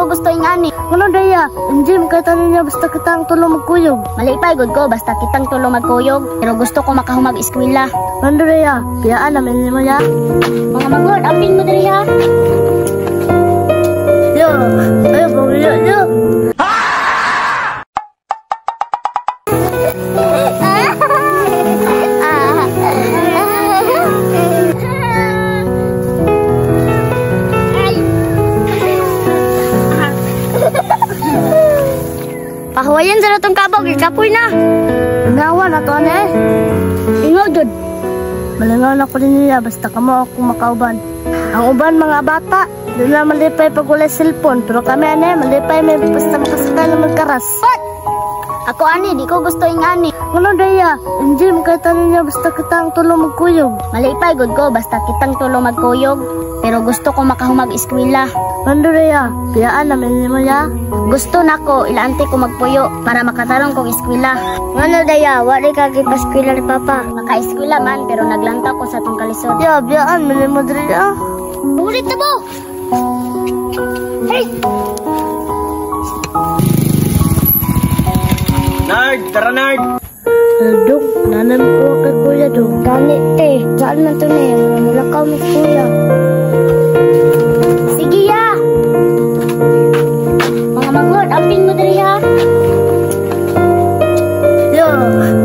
ko gusto ingani. Ano daya? Hindi mo kaya niya basta kitang tulong magkuyog. Malipay gud ko basta kitang tulo magkuyog, pero gusto ko makahumag eskwela. Ano daya? Biyaan namin mo ya. Mga magod, apin mo diri ha. Yo, ayo pamilya yo. Pahawayan sa natong kabog, ikapoy na. Inawa na to ane. Ingaw jud. Malingaw na ko din niya basta kamo ako makauban. Ang uban mga bata, doon na malipay pag wala cellphone. Pero kami ane, malipay may basta makasakay na magkaras. What? Ako ani, di ko gusto ingani. Ano daya? Hindi mo kaya niya basta kitang tulong magkuyog. Malipay gud ko basta kitang tulo magkuyog, pero gusto ko makahumag eskwela. Ano daya? Biyaan namin mo ya. Gusto na ko, ilaante ko magpuyo para makatarong kong eskwela. Ano daya? Wali ka eskwela ni Papa. Maka-eskwela man, pero naglanta ko sa tong kalisod. Ya, biyaan mo mo daya. Ulit na mo! Hey! Nard! Tara, Nard! Dong, nanan ko kay kuya dong. Gani, te. Saan man to na yan? Nalakaw mo kuya. Sige ya! Mga manglord, apin mo diri ha. Yo,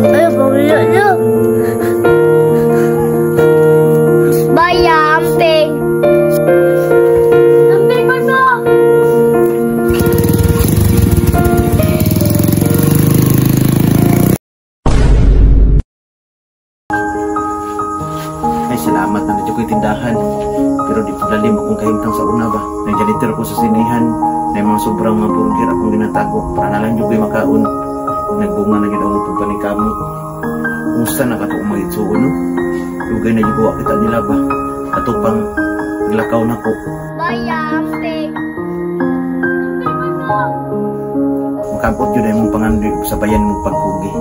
ayo pamilya yo. Baya, amping. Amping mo to! Ay, salamat na nadyo ko'y tindahan. Pero di pa dalim akong kahintang sa una ba. Nag-janitor ko sa sinihan. Na mga sobrang mga burger akong ginatago. Para na lang yung ko'y makaon. Nagbunga na ginawang pagpanikamo. Kumusta na ka itong mga itsuon, no? Lugay na yung buwa kita nila ba? Ato pang naglakaw na ko. Baya, amping. Makampot yun ay mong pangandoy sa bayan mong pagkugi.